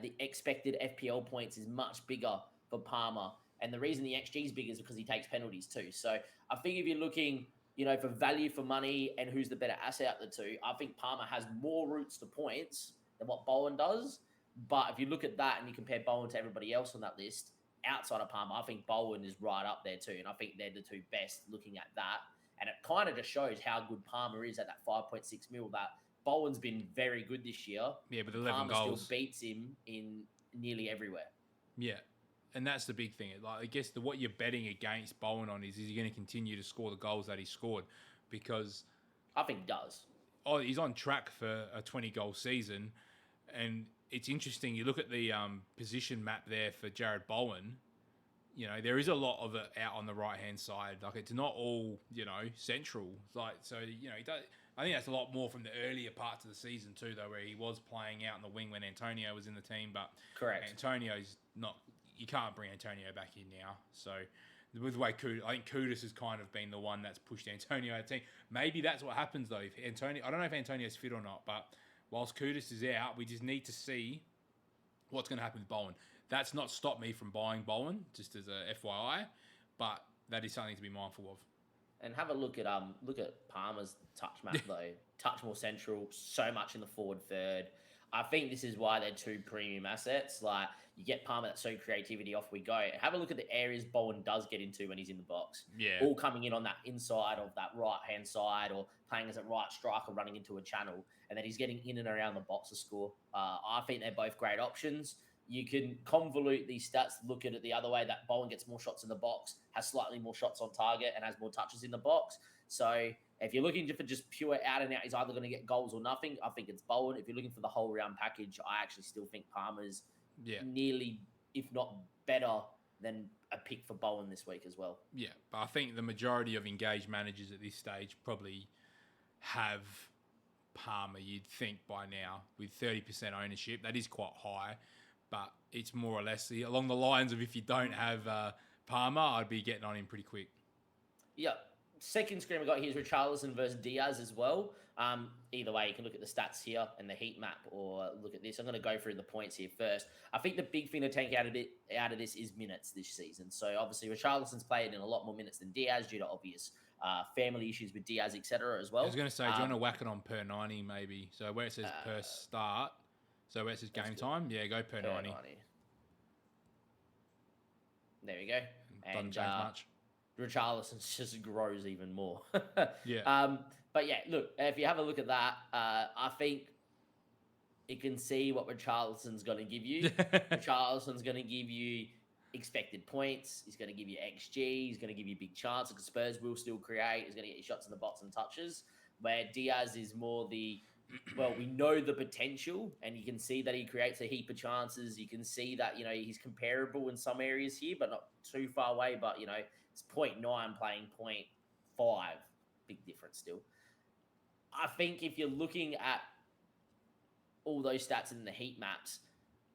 the expected FPL points is much bigger for Palmer. And the reason the XG is big is because he takes penalties too. So I think if you're looking, for value for money and who's the better asset out of the two, I think Palmer has more routes to points than what Bowen does. But if you look at that and you compare Bowen to everybody else on that list, outside of Palmer, I think Bowen is right up there too. And I think they're the two best looking at that. And it kind of just shows how good Palmer is at that 5.6 mil. That Bowen's been very good this year. Yeah, but 11 Palmer goals still beats him in nearly everywhere. Yeah, and that's the big thing. Like, I guess what you're betting against Bowen on is he going to continue to score the goals that he scored? Because I think he does. Oh, he's on track for a 20-goal season, and it's interesting. You look at the position map there for Jared Bowen. There is a lot of it out on the right-hand side. Like, it's not all, central. Like, so, he does. I think that's a lot more from the earlier parts of the season too, though, where he was playing out in the wing when Antonio was in the team. But correct, Antonio's not. You can't bring Antonio back in now. So with the way I think Kudus has kind of been the one that's pushed Antonio out of the team. Maybe that's what happens though. If Antonio, I don't know if Antonio's fit or not, but whilst Kudus is out, we just need to see what's going to happen with Bowen. That's not stopped me from buying Bowen, just as a FYI, but that is something to be mindful of. And have a look at Palmer's touch map though. Touch more central, so much in the forward third. I think this is why they're two premium assets. Like, you get Palmer, that's so creativity, off we go. Have a look at the areas Bowen does get into when he's in the box. Yeah. All coming in on that inside of that right-hand side, or playing as a right striker running into a channel. And then he's getting in and around the box to score. I think they're both great options. You can convolute these stats, look at it the other way, that Bowen gets more shots in the box, has slightly more shots on target, and has more touches in the box. So if you're looking for just pure out and out, he's either going to get goals or nothing. I think it's Bowen. If you're looking for the whole round package, I actually still think Palmer's nearly, if not better, than a pick for Bowen this week as well. Yeah, but I think the majority of engaged managers at this stage probably have Palmer, you'd think, by now, with 30% ownership. That is quite high, but it's more or less along the lines of, if you don't have Palmer, I'd be getting on him pretty quick. Yeah. Second screen we got here is Richarlison versus Diaz as well. Either way, you can look at the stats here and the heat map, or look at this. I'm going to go through the points here first. I think the big thing to take out of this is minutes this season. So obviously Richarlison's played in a lot more minutes than Diaz due to obvious family issues with Diaz, etc. as well. I was going to say, do you want to whack it on per 90 maybe? So where it says per start, so where it says game time, go per 90. There we go. Doesn't change much. Richarlison just grows even more. Yeah. But yeah, look, if you have a look at that, I think you can see what Richarlison's going to give you. Richarlison's going to give you expected points. He's going to give you XG. He's going to give you big chances because Spurs will still create. He's going to get you shots in the box and touches. Where Diaz is more we know the potential, and you can see that he creates a heap of chances. You can see that, he's comparable in some areas here, but not too far away. But, it's 0.9 playing 0.5. Big difference still. I think if you're looking at all those stats in the heat maps,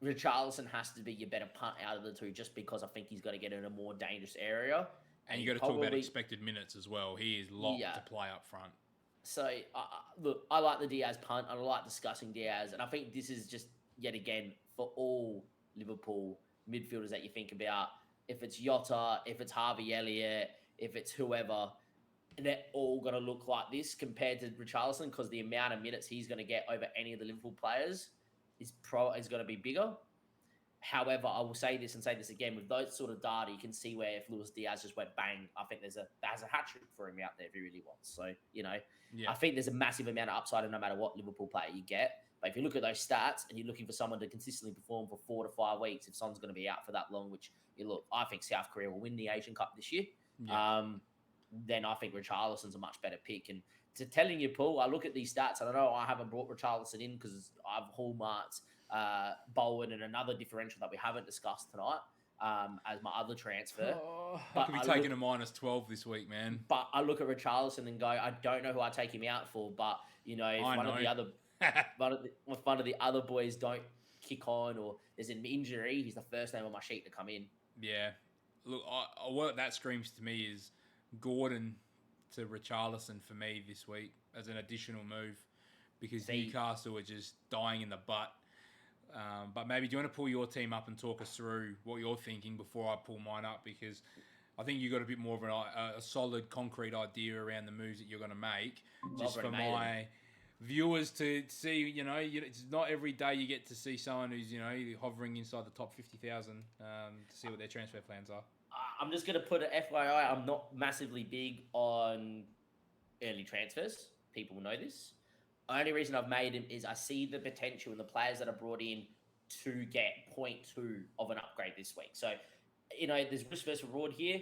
Richarlison has to be your better punt out of the two, just because I think he's got to get in a more dangerous area. And you he got to talk about probably, expected minutes as well. He is locked yeah. to play up front. So, look, I like the Diaz punt, and I like discussing Diaz, and I think this is just, yet again, for all Liverpool midfielders that you think about, if it's Jota, if it's Harvey Elliott, if it's whoever, they're all going to look like this compared to Richarlison, because the amount of minutes he's going to get over any of the Liverpool players is going to be bigger. However, I will say this and say this again, with those sort of data, you can see where if Luis Diaz just went bang, I think there's a hat trick for him out there if he really wants. So, I think there's a massive amount of upside no matter what Liverpool player you get. But if you look at those stats and you're looking for someone to consistently perform for 4 to 5 weeks, if Son's going to be out for that long, which, I think South Korea will win the Asian Cup this year, then I think Richarlison's a much better pick. And to telling you, Paul, I look at these stats, and I know I haven't brought Richarlison in because I've hallmarked Bowen and another differential that we haven't discussed tonight as my other transfer. I could be taking a -12 this week, man. But I look at Richarlison and go, I don't know who I take him out for, but if one of the other boys don't kick on or there's an injury, he's the first name on my sheet to come in. Yeah. Look, what that screams to me is Gordon to Richarlison for me this week as an additional move, because Newcastle are just dying in the butt. But maybe do you want to pull your team up and talk us through what you're thinking before I pull mine up? Because I think you've got a bit more of a solid, concrete idea around the moves that you're going to make. Just for my viewers to see, it's not every day you get to see someone who's, hovering inside the top 50,000 to see what their transfer plans are. I'm just going to put an FYI, I'm not massively big on early transfers. People know this. Only reason I've made him is I see the potential in the players that are brought in to get 0.2 of an upgrade this week. So, there's risk versus reward here.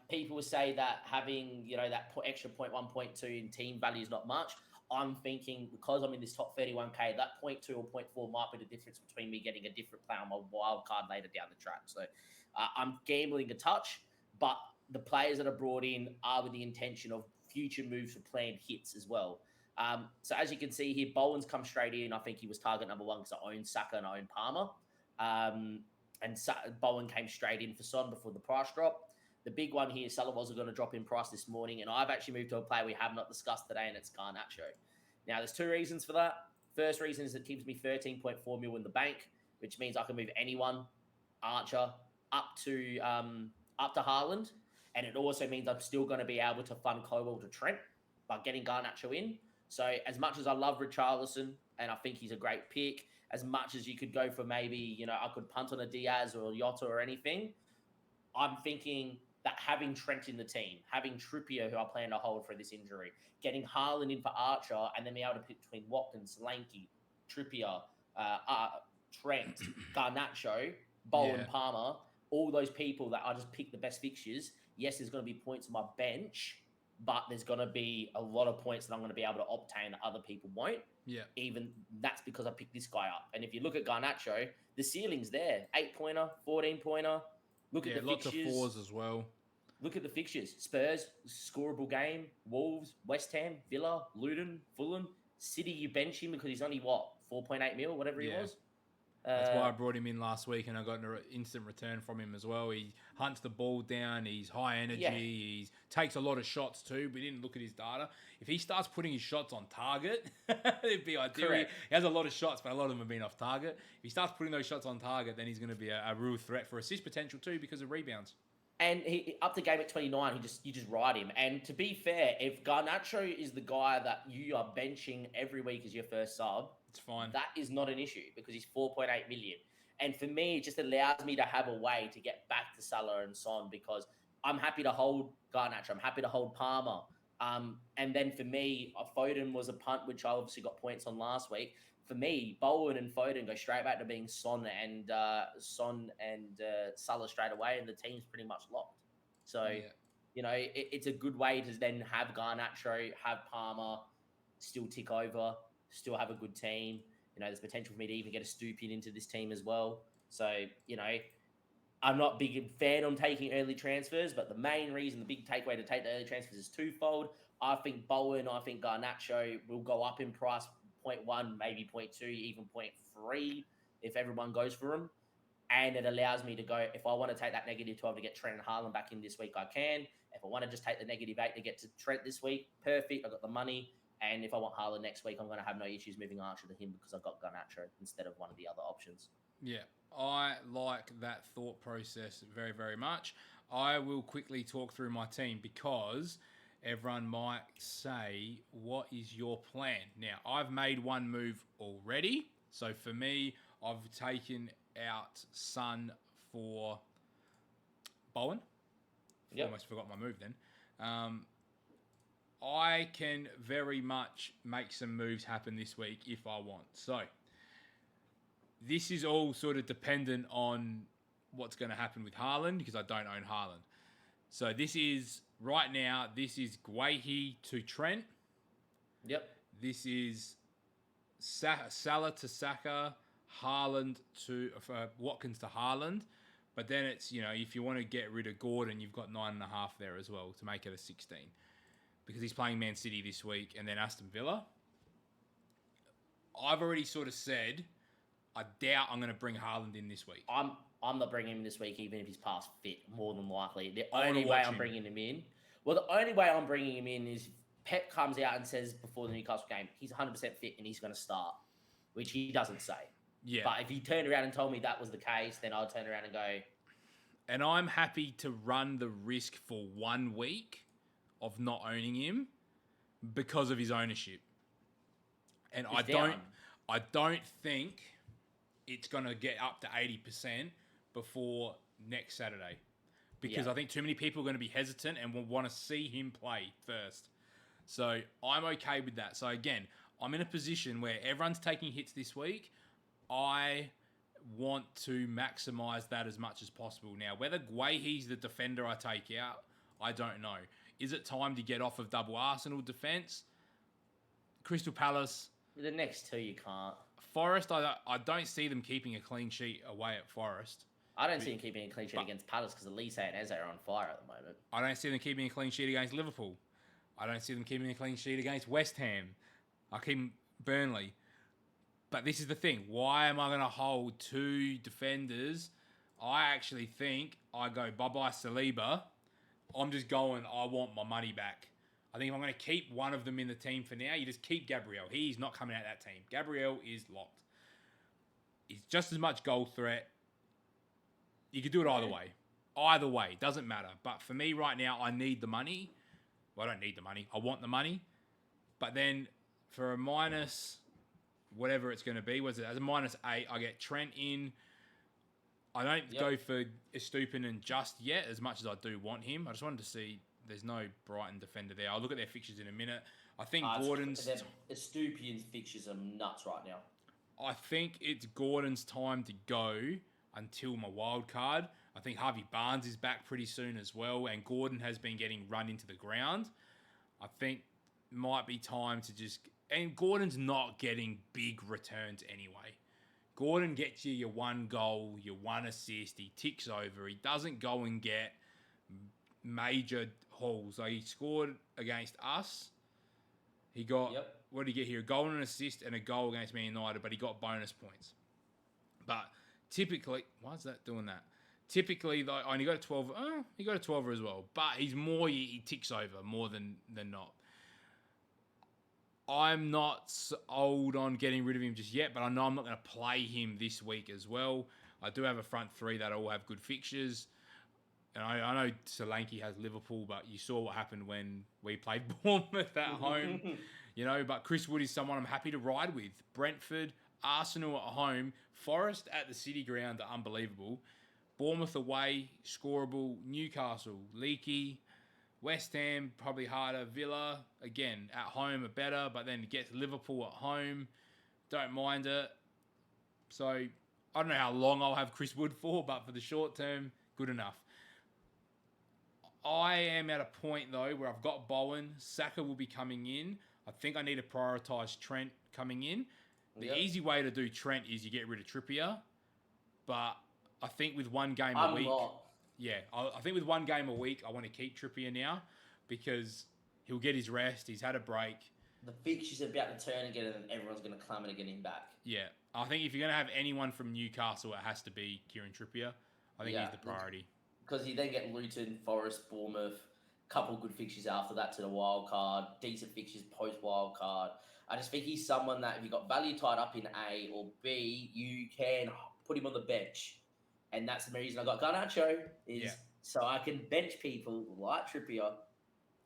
People will say that having, that extra 0.1, 0.2 in team value is not much. I'm thinking, because I'm in this top 31K, that 0.2 or 0.4 might be the difference between me getting a different player on my wild card later down the track. So I'm gambling a touch, but the players that are brought in are with the intention of future moves for planned hits as well. So as you can see here, Bowen's come straight in. I think he was target number 1 because I own Saka and I own Palmer. Bowen came straight in for Son before the price drop. The big one here, Salah was going to drop in price this morning, and I've actually moved to a player we have not discussed today, and it's Garnacho. Now, there's 2 reasons for that. First reason is it gives me 13.4 mil in the bank, which means I can move anyone, Archer, up to Haaland, and it also means I'm still going to be able to fund Colwell to Trent by getting Garnacho in. So as much as I love Richarlison, and I think he's a great pick, as much as you could go for maybe, I could punt on a Diaz or a Jota or anything, I'm thinking that having Trent in the team, having Trippier, who I plan to hold for this injury, getting Haaland in for Archer, and then being able to pick between Watkins, Lanky, Trippier, Trent, Garnacho, Bowen, Palmer, all those people that I just pick the best fixtures. Yes, there's going to be points on my bench, but there's going to be a lot of points that I'm going to be able to obtain that other people won't. Yeah. Even that's because I picked this guy up. And if you look at Garnacho, the ceiling's there. 8-pointer, 14-pointer. Look at the lots fixtures. Of 4s as well. Look at the fixtures. Spurs, scoreable game. Wolves, West Ham, Villa, Luton, Fulham. City, you bench him because he's only, 4.8 mil, whatever he was. That's why I brought him in last week, and I got an instant return from him as well. He hunts the ball down. He's high energy. Yeah. He takes a lot of shots too. We didn't look at his data. If he starts putting his shots on target, it'd be ideal. He has a lot of shots, but a lot of them have been off target. If he starts putting those shots on target, then he's going to be a real threat for assist potential too because of rebounds. And he up to game at 29, you just ride him. And to be fair, if Garnacho is the guy that you are benching every week as your first sub, it's fine. That is not an issue because he's 4.8 million. And for me, it just allows me to have a way to get back to Salah and Son because I'm happy to hold Garnacho. I'm happy to hold Palmer. And then for me, Foden was a punt, which I obviously got points on last week. For me, Bowen and Foden go straight back to being Son and Salah straight away, and the team's pretty much locked. So, it's a good way to then have Garnacho, have Palmer, still tick over, still have a good team. There's potential for me to even get a Stupid into this team as well. So, I'm not big fan on taking early transfers, but the main reason, the big takeaway to take the early transfers is twofold. I think Bowen, I think Garnacho will go up in price, 0.1, maybe 0.2, even 0.3 if everyone goes for them. And it allows me to go, if I want to take that -12 to get Trent and Haaland back in this week, I can. If I want to just take the -8 to get to Trent this week, perfect. I've got the money. And if I want Haaland next week, I'm going to have no issues moving Archer to him because I've got Garnacho instead of one of the other options. Yeah, I like that thought process very, very much. I will quickly talk through my team because everyone might say, what is your plan? Now, I've made one move already. So for me, I've taken out Son for Bowen. Yep. Almost forgot my move then. I can very much make some moves happen this week if I want. So this is all sort of dependent on what's going to happen with Haaland because I don't own Haaland. So this is, right now, this is Guehi to Trent. Yep. This is Salah to Saka, Haaland to Watkins to Haaland. But then it's, if you want to get rid of Gordon, you've got 9.5 there as well to make it a 16. Because he's playing Man City this week and then Aston Villa. I've already sort of said, I doubt I'm going to bring Haaland in this week. I'm not bringing him this week, even if he's past fit, more than likely. The only way I'm bringing him in, the only way I'm bringing him in is Pep comes out and says before the Newcastle game, he's 100% fit and he's going to start, which he doesn't say. Yeah. But if he turned around and told me that was the case, then I'll turn around and go. And I'm happy to run the risk for 1 week of not owning him because of his ownership. And I don't think it's going to get up to 80% before next Saturday. Because I think too many people are going to be hesitant and will want to see him play first. So I'm okay with that. So again, I'm in a position where everyone's taking hits this week. I want to maximize that as much as possible. Now, whether Guehi's the defender I take out, I don't know. Is it time to get off of double Arsenal defense? Crystal Palace. The next two you can't. Forest, I don't see them keeping a clean sheet away at Forest. I don't see them keeping a clean sheet against Palace because Elise and Eze are on fire at the moment. I don't see them keeping a clean sheet against Liverpool. I don't see them keeping a clean sheet against West Ham. I keep Burnley. But this is the thing. Why am I going to hold 2 defenders? I actually think I go bye-bye Saliba. I'm just going, I want my money back. I think if I'm going to keep one of them in the team for now, you just keep Gabriel. He's not coming out of that team. Gabriel is locked. He's just as much goal threat. You could do it either way. Either way. Doesn't matter. But for me right now, I need the money. Well, I don't need the money. I want the money. But then for a minus, whatever it's going to be, was it as a -8, I get Trent in. I don't go for Estupiñán just yet as much as I do want him. I just wanted to see there's no Brighton defender there. I'll look at their fixtures in a minute. I think Gordon's... Estupiñán's fixtures are nuts right now. I think it's Gordon's time to go until my wild card. I think Harvey Barnes is back pretty soon as well, and Gordon has been getting run into the ground. I think it might be time to just... And Gordon's not getting big returns anyway. Gordon gets you your 1 goal, your 1 assist. He ticks over. He doesn't go and get major hauls. Like he scored against us. He got... What did he get here? A goal and an assist and a goal against Man United, but he got bonus points. But typically... Why is that doing that? Typically, though, he got a 12. He got a 12 as well. But he's more... He ticks over more than not. I'm not old on getting rid of him just yet, but I know I'm not going to play him this week as well. I do have a front 3 that all have good fixtures. And I know Solanke has Liverpool, but you saw what happened when we played Bournemouth at home. But Chris Wood is someone I'm happy to ride with. Brentford, Arsenal at home, Forest at the City Ground are unbelievable. Bournemouth away, scoreable. Newcastle, leaky. West Ham, probably harder. Villa, again, at home are better, but then it gets Liverpool at home. Don't mind it. So, I don't know how long I'll have Chris Wood for, but for the short term, good enough. I am at a point, though, where I've got Bowen. Saka will be coming in. I think I need to prioritise Trent coming in. The easy way to do Trent is you get rid of Trippier. But I think with 1 game a week... I think with 1 game a week, I want to keep Trippier now because He'll get his rest. He's had a break. The fixture's about to turn again, and then everyone's going to clamour to get him back. Yeah. I think if you're going to have anyone from Newcastle, it has to be Kieran Trippier. I think he's the priority. Because you then get Luton, Forest, Bournemouth, couple good fixtures after that to the wild card, decent fixtures post wild card. I just think he's someone that if you got value tied up in A or B, you can put him on the bench. And that's the reason I got Garnacho, so I can bench people like Trippier.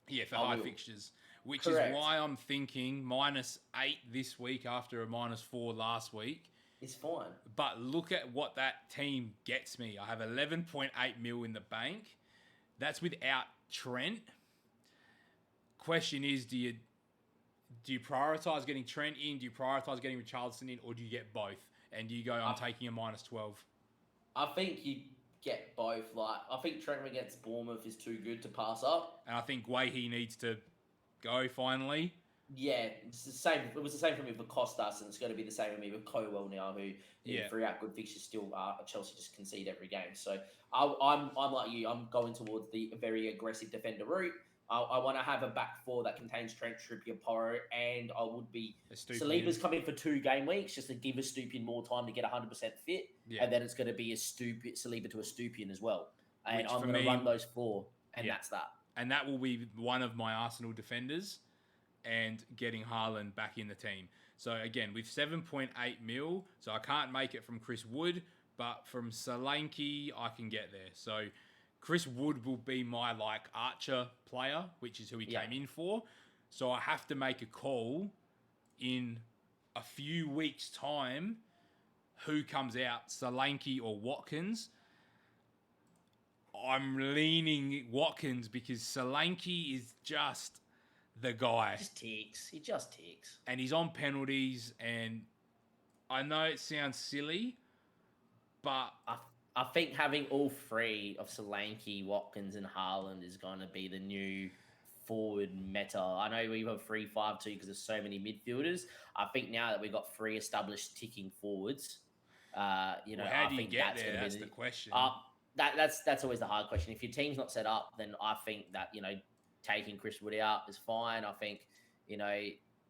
Yeah, for high fixtures. Which Correct. is why I'm thinking -8 this week after a -4 last week. It's fine. But look at what that team gets me. I have 11.8 mil in the bank. That's without Trent. Question is, do you prioritise getting Trent in? Do you prioritise getting Richarlison in? Or do you get both? And do you go, I'm taking a -12? I think you get both. I think Trent against Bournemouth is too good to pass up. And I think Guehi needs to go finally. Yeah, it's the same. It was the same for me with Costas, and it's going to be the same for me with Colwell now, who throughout good fixtures still Chelsea just concede every game. So I'm like you. I'm going towards the very aggressive defender route. I want to have a back four that contains Trent, Trippier, Porro, and I would be Saliba's coming for 2 game weeks just to give Estupiñán more time to get 100% fit, and then it's going to be Saliba to Estupiñán as well. And I'm going to run those 4, and that's that. And that will be one of my Arsenal defenders, and getting Haaland back in the team. So again, with 7.8 mil, so I can't make it from Chris Wood, but from Solanke, I can get there. So Chris Wood will be my Archer player, which is who he came in for. So I have to make a call in a few weeks' time who comes out, Solanke or Watkins. I'm leaning Watkins because Solanke is just the guy. He just ticks. And he's on penalties, and I know it sounds silly, but I think having all 3 of Solanke, Watkins, and Haaland is going to be the new forward meta. I know we have 3-5-2 because there's so many midfielders. I think now that we've got 3 established ticking forwards, how do you get there? That's the question. That's always the hard question. If your team's not set up, then I think that taking Chris Wood out is fine. I think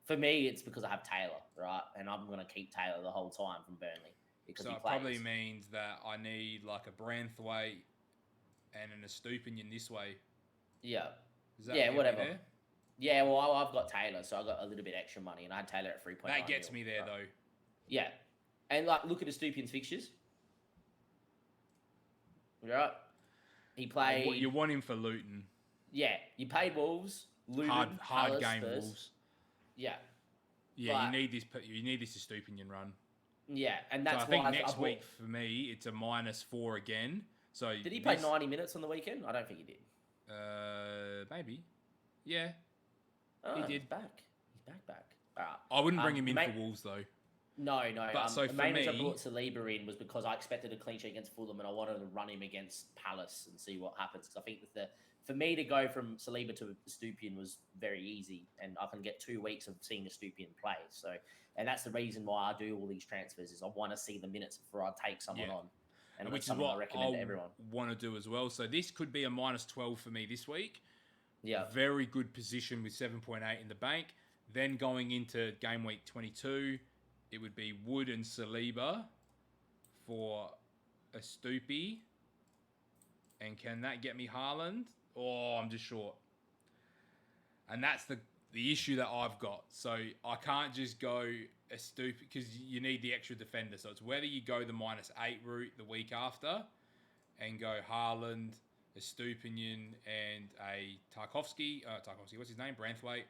for me it's because I have Taylor, right, and I'm going to keep Taylor the whole time from Burnley. Because so it probably means that I need a Branthwaite and an Estupiñán this way. Yeah. Is that whatever. There? Yeah, well, I've got Taylor, so I got a little bit extra money, and I had Taylor at 3.9. That gets me there, though. Yeah. And, look at Estupiñán's fixtures. Right? He played... You want him for Luton. Yeah. You paid Wolves, Luton, hard Palace, game, Spurs. Wolves. Yeah. Yeah, you need this Estupiñán run. Yeah, and that's so I think next week for me it's a -4 again. So did he play 90 minutes on the weekend? I don't think he did. Maybe. Yeah. Oh, he did. He's back. I wouldn't bring him in for Wolves though. No. But so the for main me, reason I brought Saliba in was because I expected a clean sheet against Fulham, and I wanted to run him against Palace and see what happens. Because I think that for me to go from Saliba to Estupiñán was very easy, and I can get 2 weeks of seeing Estupiñán play. So, and that's the reason why I do all these transfers is I want to see the minutes before I take someone on, and which is what I recommend to everyone. Want to do as well. So this could be a -12 for me this week. Yeah, very good position with 7.8 in the bank. Then going into game week 22, it would be Wood and Saliba for Estupi. And can that get me Haaland? Oh, I'm just short. And that's the issue that I've got. So I can't just go Estupi because you need the extra defender. So it's whether you go the -8 route the week after and go Haaland, Estupiñán, and a Tarkowski. What's his name? Branthwaite.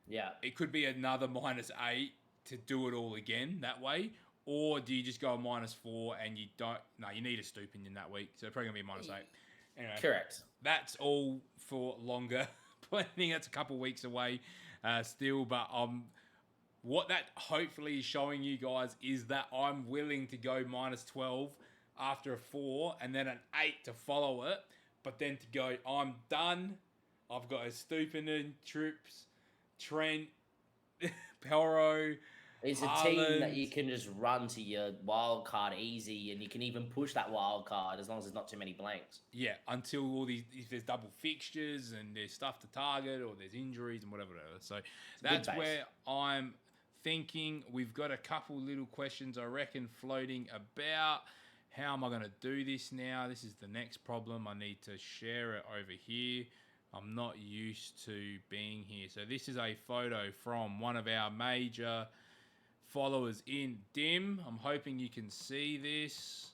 Yeah. It could be another -8 to do it all again that way. Or do you just go a -4 and you don't... No, you need Estupiñán that week. So it's probably going to be -8. Anyway, correct. That's all for longer planning. It's a couple weeks away still. But what that hopefully is showing you guys is that I'm willing to go -12 after a 4 and then an 8 to follow it. But then to go, I'm done. I've got Estupiñán, Trent, Pelro. It's a team that you can just run to your wild card easy, and you can even push that wild card as long as there's not too many blanks. Yeah, until all these, if there's double fixtures and there's stuff to target or there's injuries and whatever. So that's where I'm thinking. We've got a couple little questions, I reckon, floating about. How am I going to do this now? This is the next problem. I need to share it over here. I'm not used to being here. So this is a photo from one of our major followers in Dim. I'm hoping you can see this.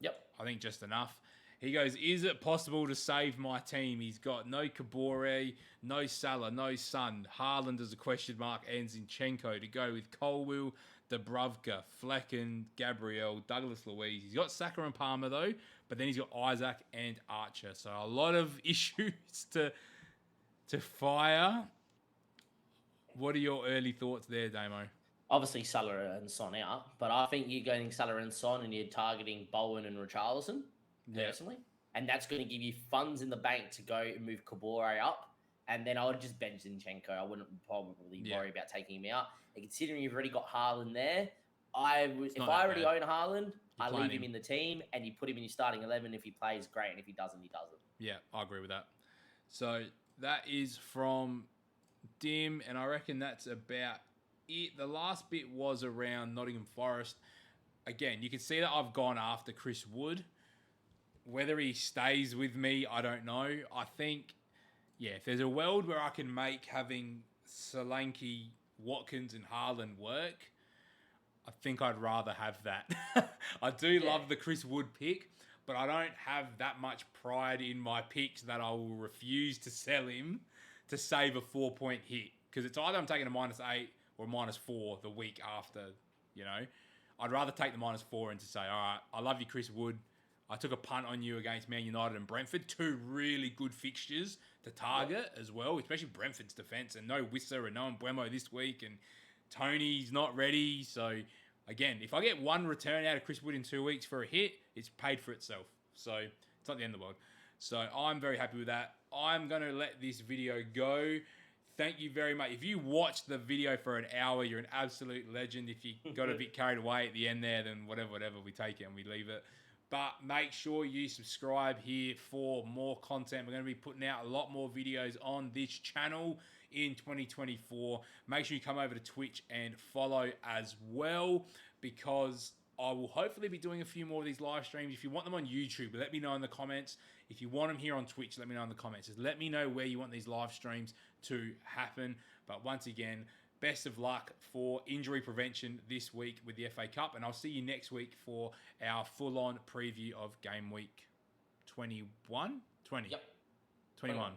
Yep. I think just enough. He goes, is it possible to save my team? He's got no Kabore, no Salah, no Son. Haaland as a question mark, and Zinchenko to go with Colwill, Dubravka, Flecken, Gabriel, Douglas Luiz. He's got Saka and Palmer though, but then he's got Isaac and Archer. So a lot of issues to fire. What are your early thoughts there, Damo? Obviously, Salah and Son out, but I think you're going Salah and Son and you're targeting Bowen and Richarlison, personally. Yep. And that's going to give you funds in the bank to go and move Kabore up. And then I would just bench Zinchenko. I wouldn't probably worry about taking him out. And considering you've already got Haaland there, if I already own Haaland, I leave him in the team and you put him in your starting 11. If he plays, great. And if he doesn't, he doesn't. Yeah, I agree with that. So that is from Dim, and I reckon that's about it. The last bit was around Nottingham Forest. Again, you can see that I've gone after Chris Wood. Whether he stays with me, I don't know. I think, if there's a world where I can make having Solanke, Watkins and Haaland work, I think I'd rather have that. I do love the Chris Wood pick, but I don't have that much pride in my picks that I will refuse to sell him to save a 4-point hit. Because it's either I'm taking a -8 or a -4 the week after, I'd rather take the -4 and to say, all right, I love you, Chris Wood. I took a punt on you against Man United and Brentford. 2 really good fixtures to target as well, especially Brentford's defence. And no Wissa and no Mbeumo this week. And Tony's not ready. So, again, if I get 1 return out of Chris Wood in 2 weeks for a hit, it's paid for itself. So, it's not the end of the world. So, I'm very happy with that. I'm going to let this video go. Thank you very much. If you watched the video for an hour, you're an absolute legend. If you got a bit carried away at the end there, then whatever, we take it and we leave it. But make sure you subscribe here for more content. We're going to be putting out a lot more videos on this channel in 2024. Make sure you come over to Twitch and follow as well, because I will hopefully be doing a few more of these live streams. If you want them on YouTube, let me know in the comments. If you want them here on Twitch, let me know in the comments. Just let me know where you want these live streams to happen. But once again, best of luck for injury prevention this week with the FA Cup. And I'll see you next week for our full-on preview of Game Week 21? 20. Yep. 21.